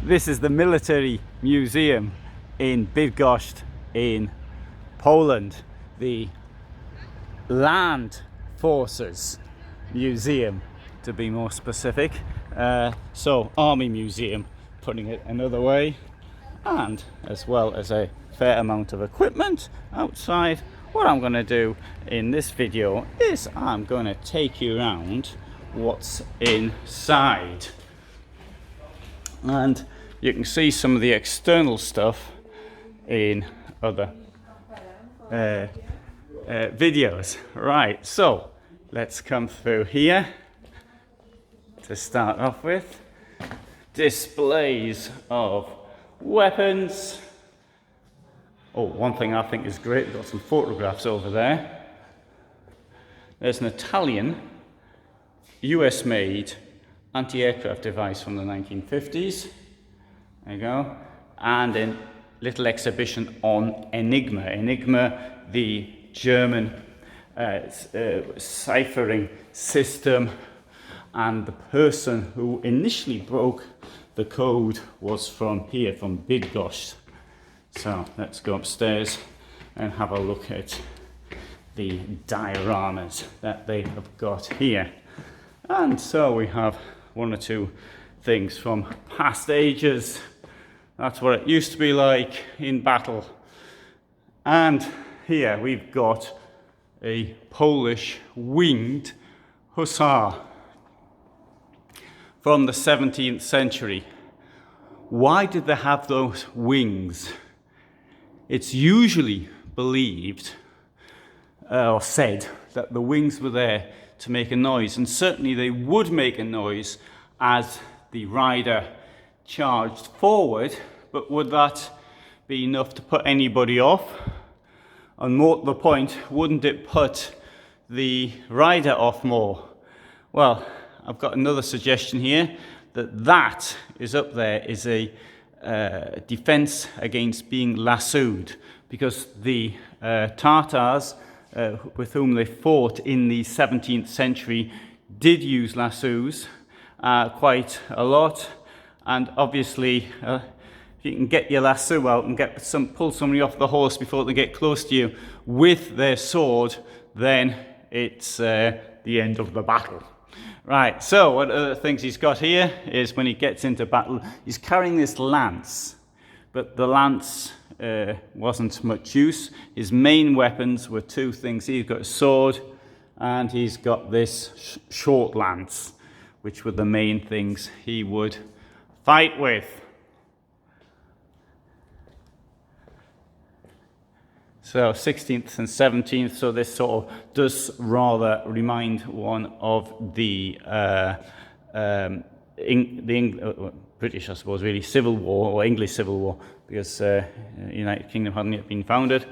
This is the military museum in Bydgoszcz in Poland, the land forces museum to be more specific. So army museum, putting it another way, and as well as a fair amount of equipment outside. What I'm going to do in this video is I'm going to take you around what's inside, and you can see some of the external stuff in other videos. Right, so let's come through here to start off with. Displays of weapons. Oh, one thing I think is great, we've got some photographs over there. There's an Italian US made anti-aircraft device from the 1950s. There you go. And a little exhibition on Enigma. Enigma, the German ciphering system, and the person who initially broke the code was from here, from Bydgoszcz. So let's go upstairs and have a look at the dioramas that they have got here. And so we have one or two things from past ages. That's what it used to be like in battle. And here we've got a Polish winged hussar from the 17th century. Why did they have those wings? It's usually believed or said that the wings were there to make a noise, and certainly they would make a noise as the rider charged forward, but would that be enough to put anybody off? And more to the point, wouldn't it put the rider off more? Well, I've got another suggestion here, that is up there is a defense against being lassoed, because the Tatars with whom they fought in the 17th century did use lassos quite a lot, and obviously if you can get your lasso out and pull somebody off the horse before they get close to you with their sword, then it's the end of the battle. Right, so one of the things he's got here is when he gets into battle, he's carrying this lance, but the lance wasn't much use. His main weapons were two things. He's got a sword and he's got this short lance, which were the main things he would fight with. So 16th and 17th, so this sort of does rather remind one of the British, I suppose, really, Civil War, or English Civil War, because United Kingdom hadn't yet been founded,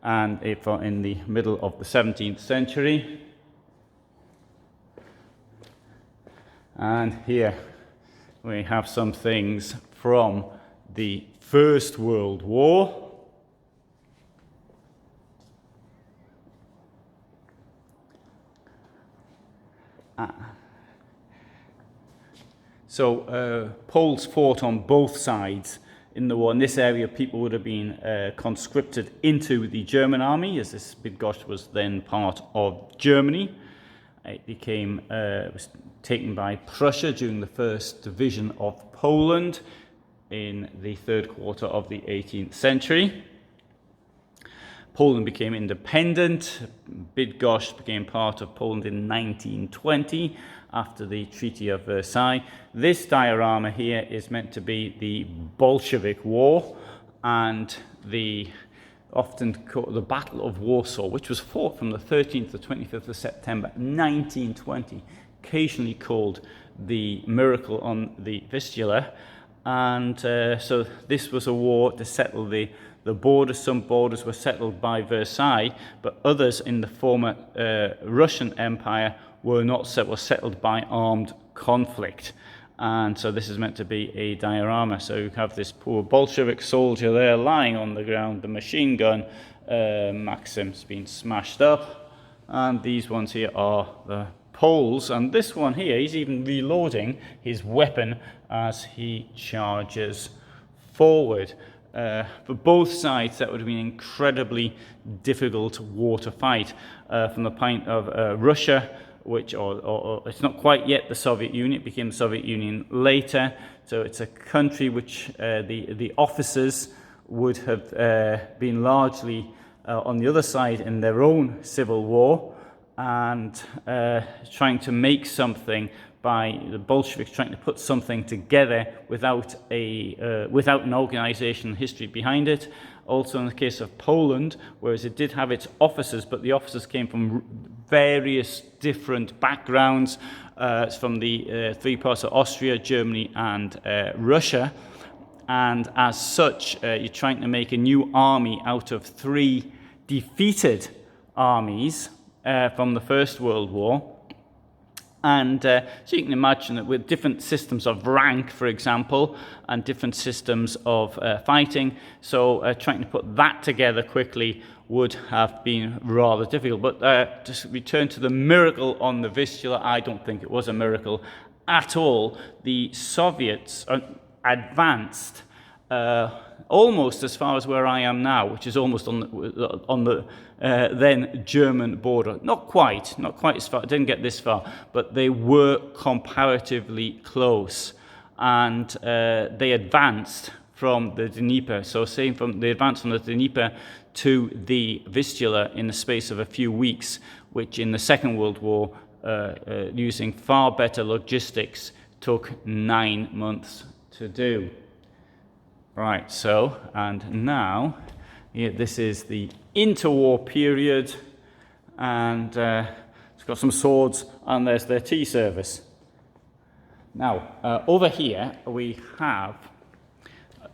and in the middle of the 17th century. And here we have some things from the First World War. So Poles fought on both sides in the war. In this area, people would have been conscripted into the German army, as this Bydgoszcz was then part of Germany. It was taken by Prussia during the First Division of Poland in the third quarter of the 18th century. Poland became independent. Bydgoszcz became part of Poland in 1920 after the Treaty of Versailles. This diorama here is meant to be the Bolshevik War and often called the Battle of Warsaw, which was fought from the 13th to 25th of September 1920, occasionally called the Miracle on the Vistula. And so this was a war to settle the borders. Some borders were settled by Versailles, but others in the former Russian Empire were settled by armed conflict. And so this is meant to be a diorama. So you have this poor Bolshevik soldier there lying on the ground, the machine gun Maxim's been smashed up, and these ones here are the Poles, and this one here, he's even reloading his weapon as he charges forward. For both sides, that would have been an incredibly difficult war to fight. From the point of Russia, which, or it's not quite yet the Soviet Union, it became the Soviet Union later, so it's a country which the officers would have been largely on the other side in their own civil war, and trying to make something by the Bolsheviks, trying to put something together without an organization history behind it. Also in the case of Poland, whereas it did have its officers, but the officers came from various different backgrounds, from the three parts of Austria, Germany, and Russia. And as such, you're trying to make a new army out of three defeated armies from the First World War. And so you can imagine that with different systems of rank, for example, and different systems of fighting, so trying to put that together quickly would have been rather difficult. But to return to the miracle on the Vistula, I don't think it was a miracle at all. The Soviets advanced almost as far as where I am now, which is almost on the then German border. Not quite as far, didn't get this far, but they were comparatively close. And they advanced from the Dnieper. So saying they advanced from the Dnieper to the Vistula in the space of a few weeks, which in the Second World War, using far better logistics, took 9 months to do. Right, so, and now, this is the interwar period, and it's got some swords, and there's their tea service. Now, over here, we have,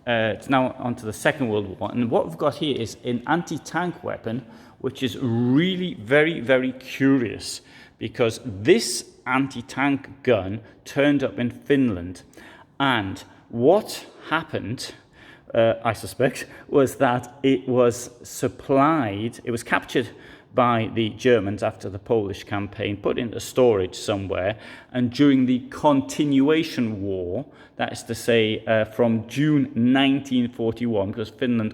it's now onto the Second World War, and what we've got here is an anti-tank weapon, which is really very, very curious, because this anti-tank gun turned up in Finland, and what happened, I suspect, was that it was supplied, it was captured by the Germans after the Polish campaign, put into storage somewhere, and during the continuation war, that is to say from June 1941, because Finland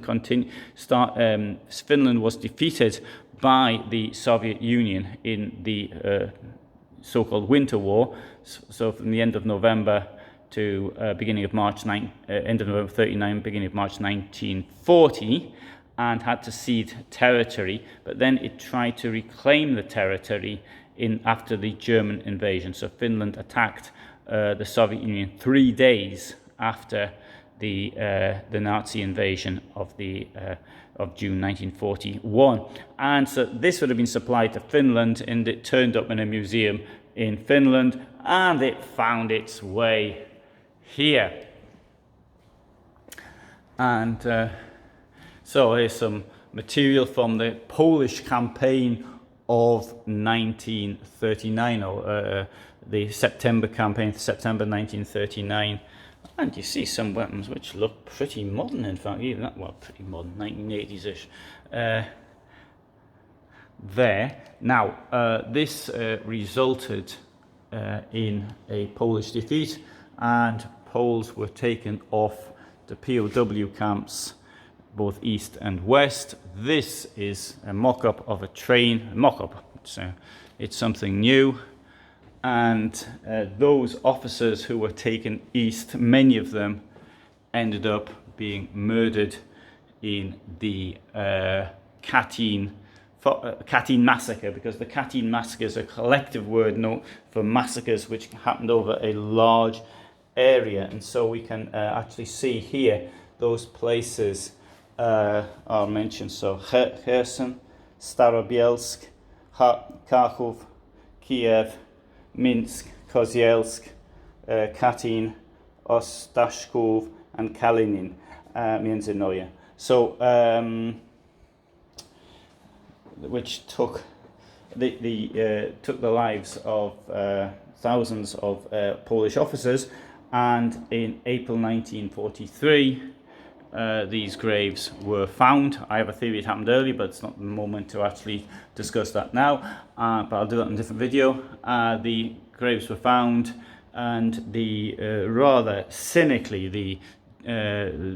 was defeated by the Soviet Union in the so-called Winter War, so from the end of November to beginning of March, end of November 39, beginning of March 1940, and had to cede territory, but then it tried to reclaim the territory after the German invasion. So Finland attacked the Soviet Union 3 days after the Nazi invasion of June 1941. And so this would have been supplied to Finland, and it turned up in a museum in Finland, and it found its way here. And so here's some material from the Polish campaign of 1939, or the September campaign, September 1939. And you see some weapons which look pretty modern, in fact, even that, well, pretty modern, 1980s-ish. There. Now, this resulted in a Polish defeat, and Poles were taken off to POW camps, both east and west. This is a mock-up of a train. It's something new. And those officers who were taken east, many of them ended up being murdered in the Katyn Massacre, because the Katyn Massacre is a collective word known for massacres which happened over a large area. And so we can actually see here those places are mentioned. So Kherson, Starobielsk, Kharkov, Kiev, Minsk, Kozielsk, Katyn, Ostashkov, and Kalinin, między Inne. So, which took the lives of thousands of Polish officers. And in April 1943, these graves were found. I have a theory it happened early, but it's not the moment to actually discuss that now. But I'll do that in a different video. The graves were found, and rather cynically, the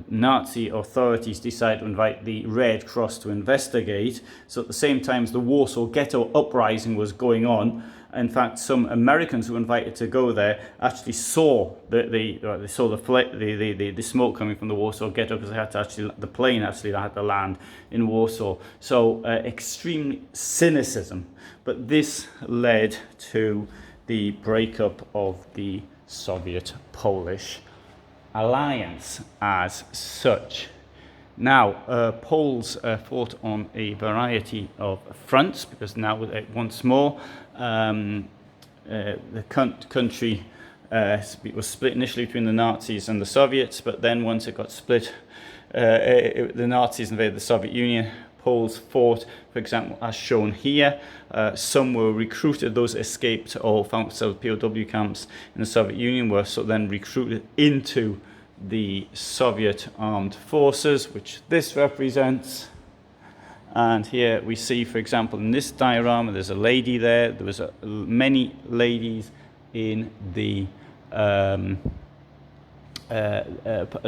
Nazi authorities decided to invite the Red Cross to investigate. So at the same time as the Warsaw Ghetto Uprising was going on, in fact, some Americans who were invited to go there actually saw the smoke coming from the Warsaw Ghetto, because the plane actually had to land in Warsaw. So extreme cynicism, but this led to the breakup of the Soviet-Polish alliance as such. Now, Poles fought on a variety of fronts, because now once more the country was split initially between the Nazis and the Soviets, but then once it got split, the Nazis invaded the Soviet Union. Poles fought, for example, as shown here. Some were recruited, those escaped or found themselves POW camps in the Soviet Union were then recruited into the Soviet armed forces, which this represents. And here we see, for example, in this diorama, there's a lady there. There was many ladies in the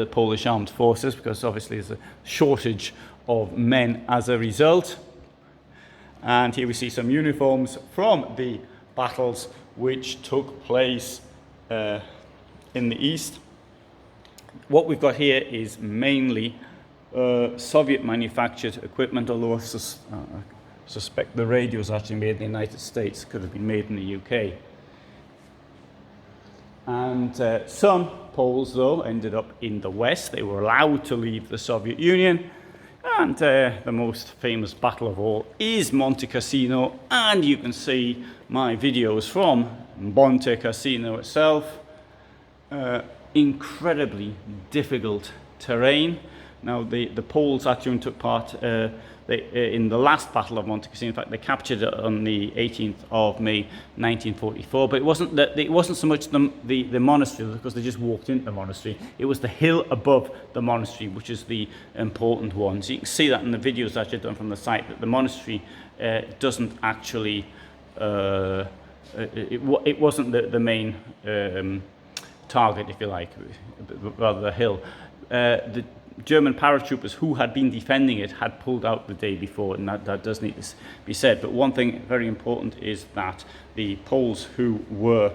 Polish armed forces, because obviously there's a shortage of men as a result. And here we see some uniforms from the battles which took place in the east. What we've got here is mainly Soviet manufactured equipment, although I suspect the radio is actually made in the United States, could have been made in the UK. And some Poles, though, ended up in the West. They were allowed to leave the Soviet Union. And the most famous battle of all is Monte Cassino. And you can see my videos from Monte Cassino itself. Incredibly difficult terrain. Now, the Poles actually took part in the last Battle of Monte Cassino. In fact, they captured it on the 18th of May 1944. But it wasn't so much the monastery, because they just walked into the monastery. It was the hill above the monastery, which is the important one. So you can see that in the videos that I've done from the site, that the monastery doesn't actually, it wasn't the main target, if you like, rather the hill. The German paratroopers who had been defending it had pulled out the day before, and that does need to be said. But one thing very important is that the Poles who were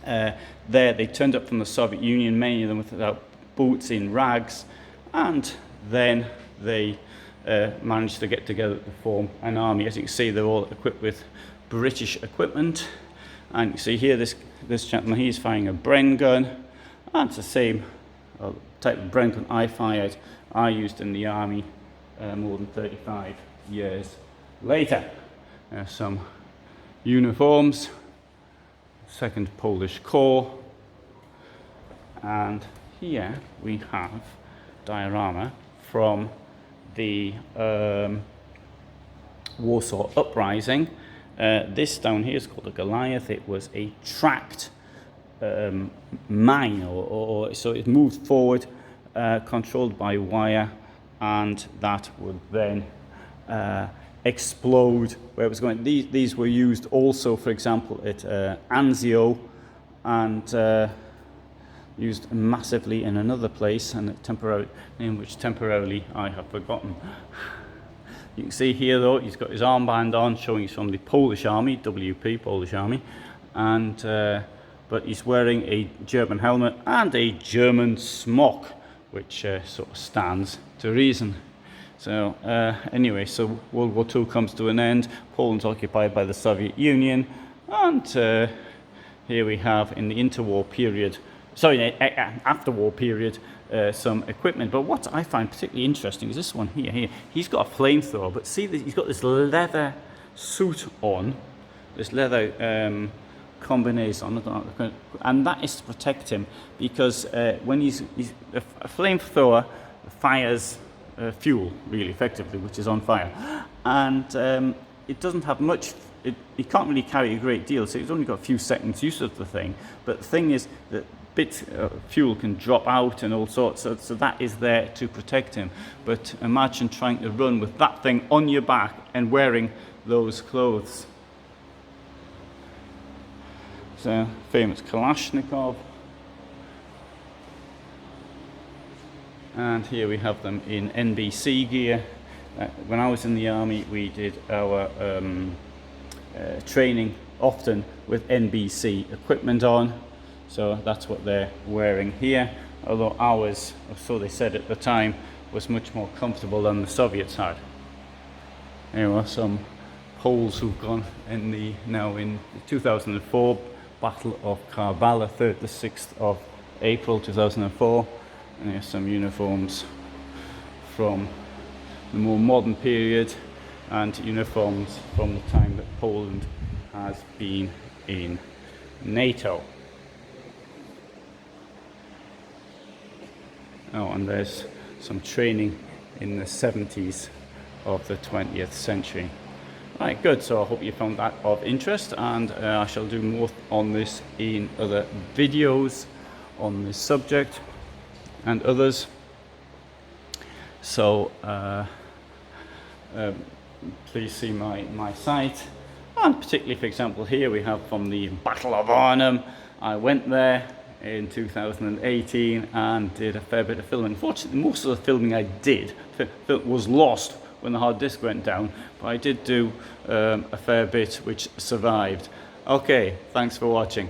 there, they turned up from the Soviet Union, many of them without boots, in rags, and then they managed to get together to form an army. As you can see, they're all equipped with British equipment. And you see here, this gentleman, he's firing a Bren gun, and it's the same type of Bren gun I used in the army more than 35 years later. Some uniforms, 2nd Polish Corps, and here we have diorama from the Warsaw Uprising. This down here is called a Goliath. It was a tracked mine, so it moved forward, controlled by wire, and that would then explode where it was going. These were used also, for example, at Anzio, and used massively in another place, and temporarily I have forgotten. You can see here, though, he's got his armband on, showing he's from the Polish Army, WP, Polish Army, and but he's wearing a German helmet and a German smock, which sort of stands to reason. So anyway, so World War II comes to an end. Poland's occupied by the Soviet Union, and here we have, in the interwar period, after-war period, some equipment. But what I find particularly interesting is this one here. He's got a flamethrower, but see, he's got this leather suit on, this leather combination, and that is to protect him, because when he's a flamethrower fires fuel, really effectively, which is on fire, and it doesn't have much he can't really carry a great deal, so he's only got a few seconds use of the thing. But the thing is that bits of fuel can drop out and all sorts, so that is there to protect him. But imagine trying to run with that thing on your back and wearing those clothes. So, famous Kalashnikov. And here we have them in NBC gear. When I was in the army, we did our training often with NBC equipment on, so that's what they're wearing here, although ours, or so they said at the time, was much more comfortable than the Soviets had. There are some Poles who've gone in the 2004 Battle of Karbala, 3rd to 6th of April 2004, and here's some uniforms from the more modern period and uniforms from the time that Poland has been in NATO. Oh, and there's some training in the 70s of the 20th century. Right, good. So I hope you found that of interest, and I shall do more on this in other videos on this subject and others. So please see my site, and particularly, for example, here we have from the Battle of Arnhem. I went there in 2018 and did a fair bit of filming. Fortunately, most of the filming I did was lost when the hard disk went down, but I did do a fair bit which survived. Okay, thanks for watching.